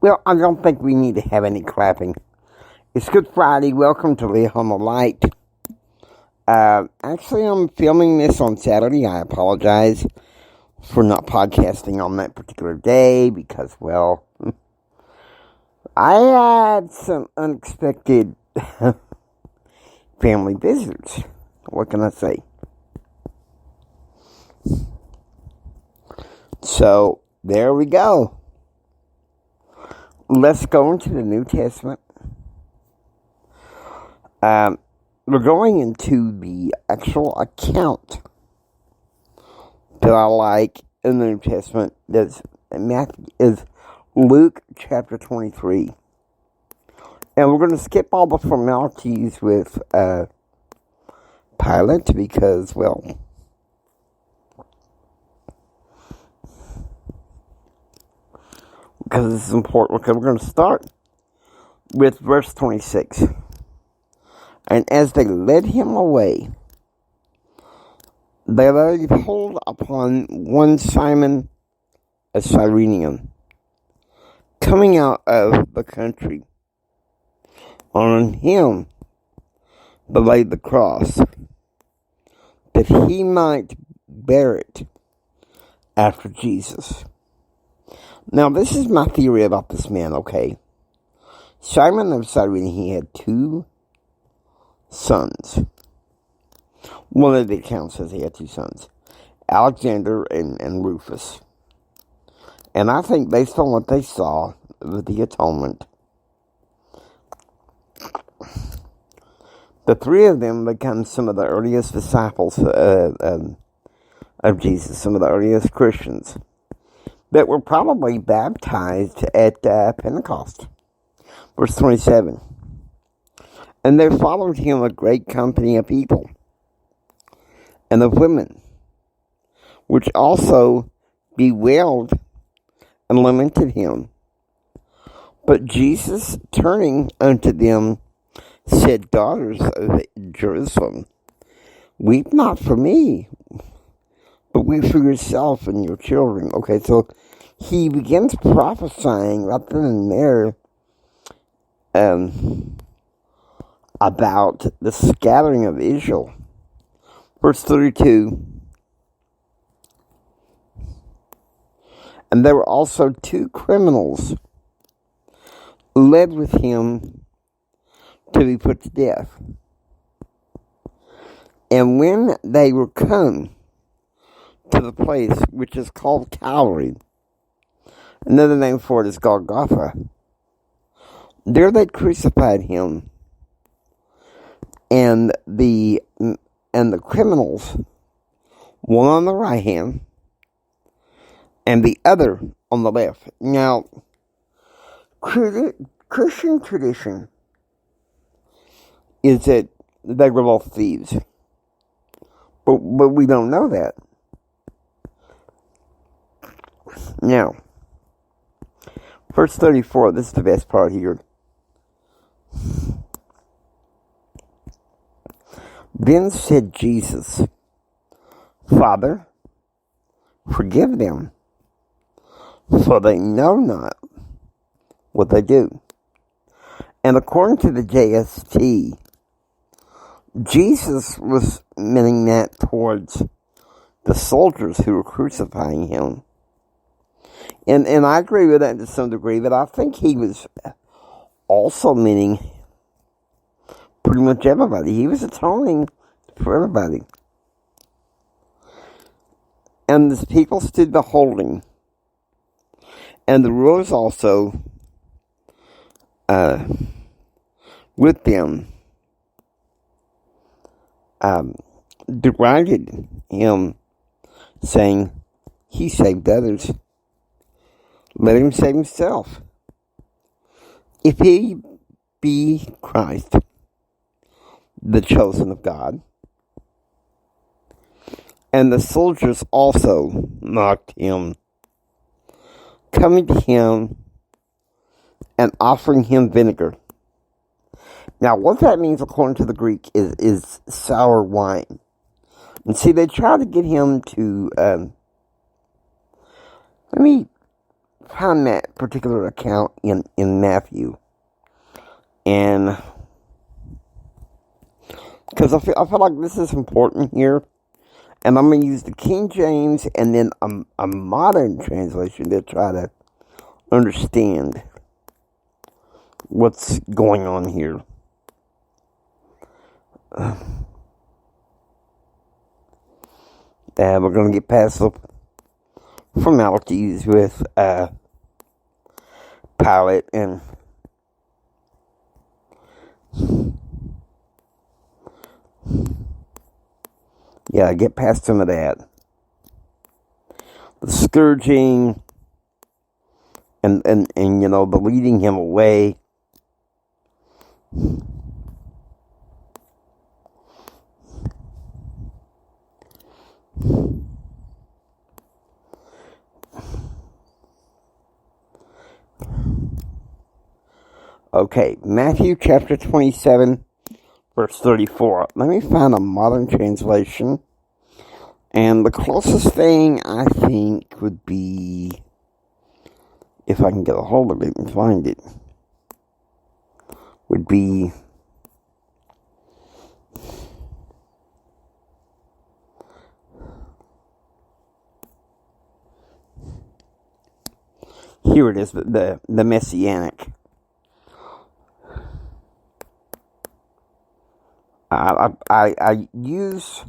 Well, I don't think we need to have any clapping. It's Good Friday. Welcome to Lay on the Light. Actually, I'm filming this on Saturday. I apologize for not podcasting on that particular day because, well, I had some unexpected family visitors. What can I say? So, there we go. Let's go into the New Testament. We're going into the actual account that I like in the New Testament. That's is Luke chapter 23. And we're going to skip all the formalities with Pilate because, well, because this is important. Okay, we're going to start with verse 26. And as they led him away, they laid hold upon one Simon, a Cyrenian, coming out of the country. On him they laid the cross, that he might bear it after Jesus. Now, this is my theory about this man, okay? Simon of Cyrene, he had two sons. One of the accounts says he had two sons, Alexander and Rufus. And I think based on what they saw with the atonement, the three of them become some of the earliest disciples of Jesus, some of the earliest Christians that were probably baptized at Pentecost. Verse 27. And there followed him a great company of people and of women, which also bewailed and lamented him. But Jesus, turning unto them, said, Daughters of Jerusalem, weep not for me, but weep for yourself and your children. Okay, so he begins prophesying right then and there about the scattering of Israel. Verse 32. And there were also two criminals led with him to be put to death. And when they were come to the place which is called Calvary, another name for it is Golgotha, there they crucified him, and the criminals, one on the right hand and the other on the left. Now, Christian tradition is that they were both thieves, but we don't know that. Now, verse 34, this is the best part here. Then said Jesus, Father, forgive them, for they know not what they do. And according to the JST, Jesus was meaning that towards the soldiers who were crucifying him. And I agree with that to some degree, but I think he was also meaning pretty much everybody. He was atoning for everybody. And the people stood beholding. And the rulers also with them derided him, saying, He saved others. Let him save himself. If he be Christ, the chosen of God. And the soldiers also mocked him, coming to him and offering him vinegar. Now, what that means, according to the Greek, is sour wine. And see, they tried to get him to, let me find that particular account in Matthew. And because I feel like this is important here. And I'm going to use the King James and then a modern translation to try to understand what's going on here. We're going to get past the formalities with Pilate and get past some of that. The scourging and the leading him away. Okay, Matthew chapter 27, verse 34. Let me find a modern translation. And the closest thing I think would be, if I can get a hold of it and find it, would be here it is, the Messianic. I use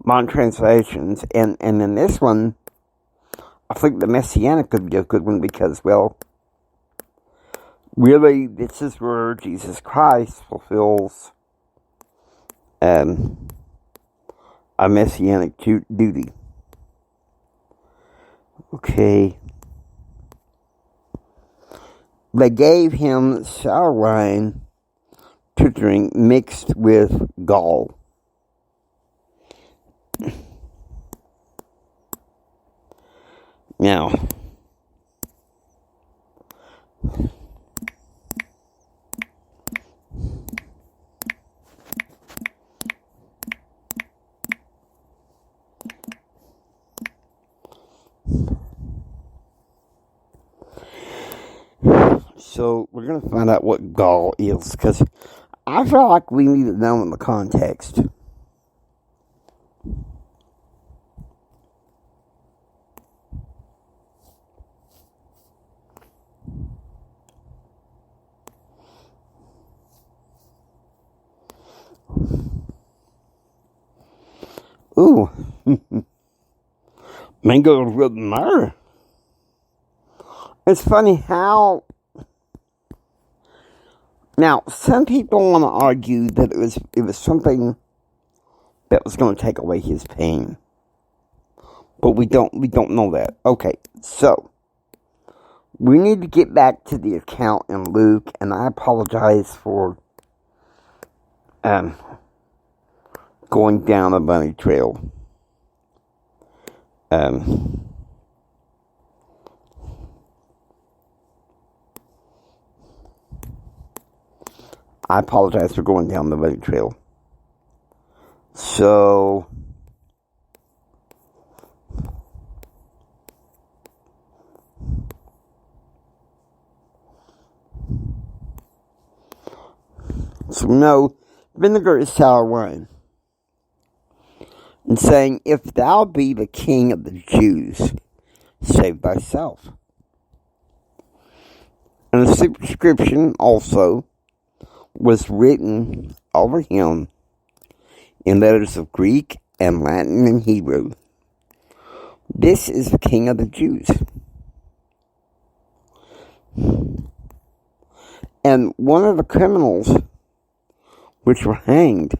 modern translations, and in this one, I think the Messianic could be a good one because, well, really, this is where Jesus Christ fulfills a Messianic duty. Okay. They gave him sour wine to drink mixed with gall. Now, so we're going to find out what gall is, because I feel like we need to know in the context. Ooh. Mango with myrrh. It's funny how... Now, some people want to argue that it was something that was going to take away his pain. But we don't know that. Okay, so we need to get back to the account in Luke, and I apologize for going down a bunny trail. I apologize for going down the bunny trail. So, no, vinegar is sour wine. And saying, if thou be the king of the Jews, save thyself. And the superscription also was written over him in letters of Greek and Latin and Hebrew. This is the King of the Jews. And one of the criminals which were hanged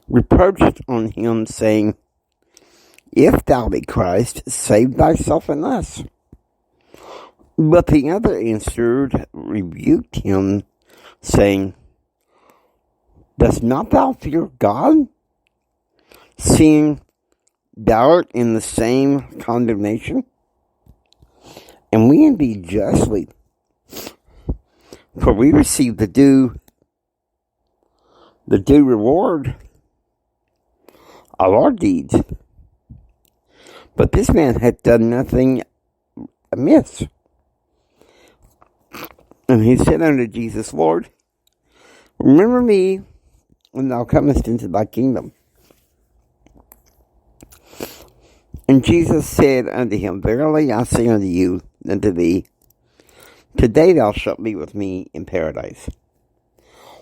reproached on him, saying, if thou be Christ, save thyself and us. But the other answered, rebuked him, saying, dost not thou fear God, seeing thou art in the same condemnation, and we indeed justly, for we receive the due reward of our deeds. But this man hath done nothing amiss. And he said unto Jesus, Lord, remember me when thou comest into thy kingdom. And Jesus said unto him, Verily I say unto thee, today thou shalt be with me in paradise.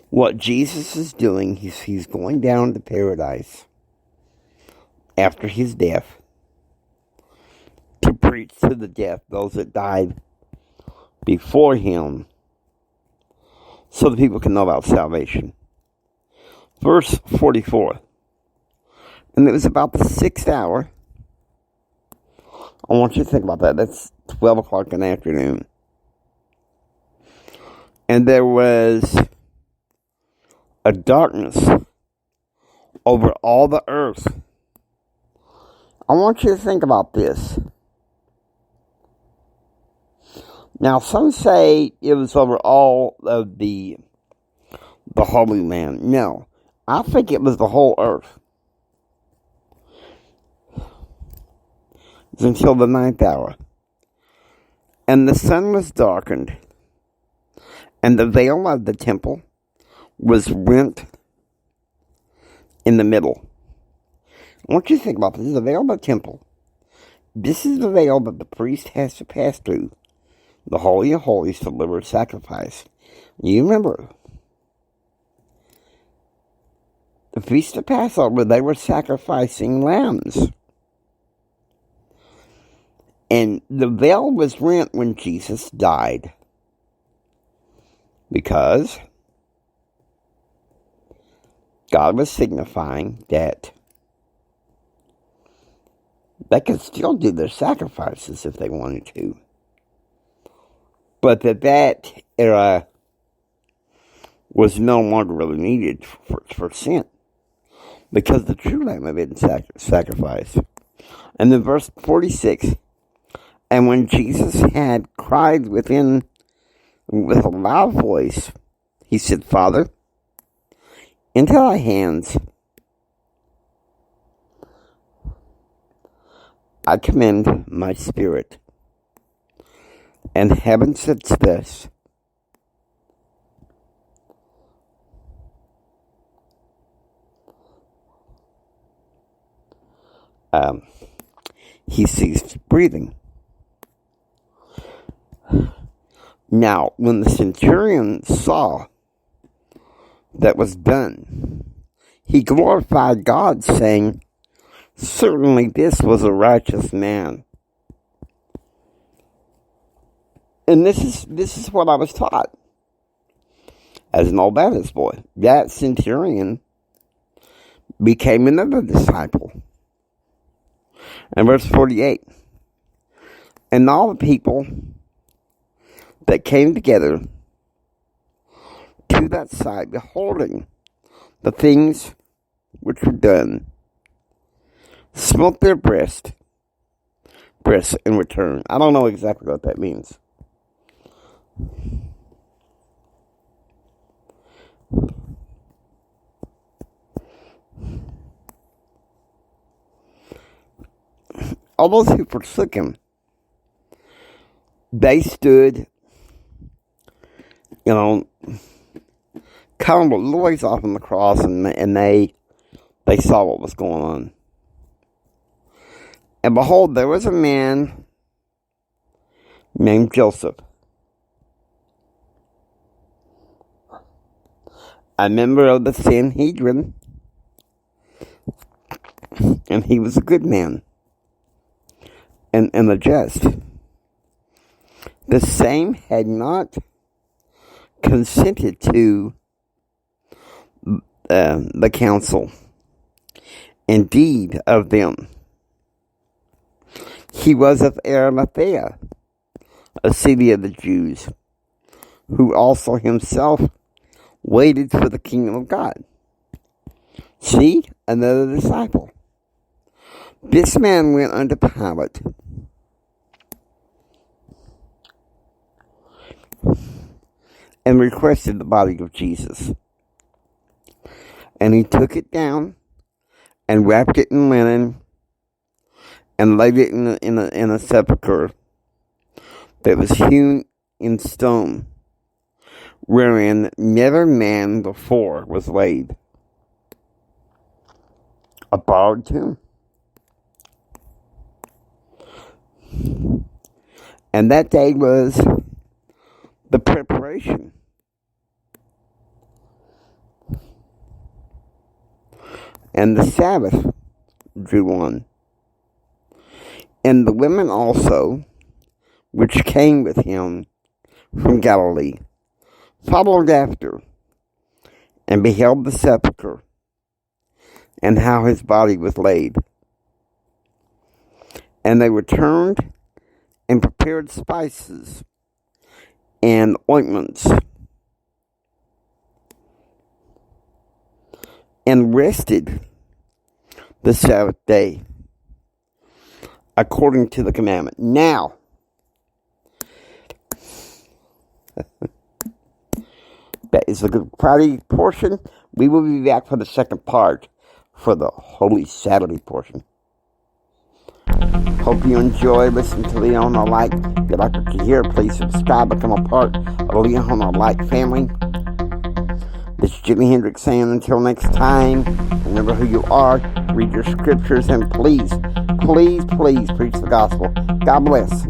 What Jesus is doing, he's going down to paradise after his death to preach to the deaf those that died before him, so that people can know about salvation. Verse 44. And it was about the 6th hour. I want you to think about that. That's 12 o'clock in the afternoon. And there was a darkness over all the earth. I want you to think about this. Now, some say it was over all of the Holy Land. No, I think it was the whole earth. It was until the 9th hour. And the sun was darkened, and the veil of the temple was rent in the middle. I want you to think about this. This is the veil of the temple. This is the veil that the priest has to pass through the Holy of Holies to deliver sacrifice. You remember, the Feast of Passover, they were sacrificing lambs. And the veil was rent when Jesus died, because God was signifying that they could still do their sacrifices if they wanted to. But that era was no longer really needed for sin, because the true lamb had been sacrificed. And then verse 46, and when Jesus had cried with a loud voice, he said, Father, into thy hands I commend my spirit. And heaven said this, he ceased breathing. Now, when the centurion saw that was done, he glorified God, saying, certainly this was a righteous man. And this is what I was taught as an old Baptist boy. That centurion became another disciple. And verse 48, and all the people that came together to that sight, beholding the things which were done, smote their breasts in return. I don't know exactly what that means. All those who forsook him, they stood, kind of a little ways off on the cross, and they saw what was going on. And behold, there was a man named Joseph, a member of the Sanhedrin, and he was a good man and a just. The same had not consented to the council, indeed, of them. He was of Arimathea, a city of the Jews, who also himself waited for the kingdom of God. See, another disciple. This man went unto Pilate and requested the body of Jesus. And he took it down and wrapped it in linen and laid it in a sepulchre that was hewn in stone, wherein never man before was laid. A borrowed tomb. And that day was the preparation. And the Sabbath drew on. And the women also, which came with him from Galilee, followed after, and beheld the sepulchre, and how his body was laid. And they returned and prepared spices and ointments, and rested the Sabbath day, according to the commandment. Now, that is the Good Friday portion. We will be back for the second part, for the Holy Saturday portion. Hope you enjoy listening to Leon on Light. If you like what you hear, please subscribe, become a part of the Leon on Light family. This is Jimi Hendrix saying until next time, remember who you are, read your scriptures, and please, please, please preach the gospel. God bless.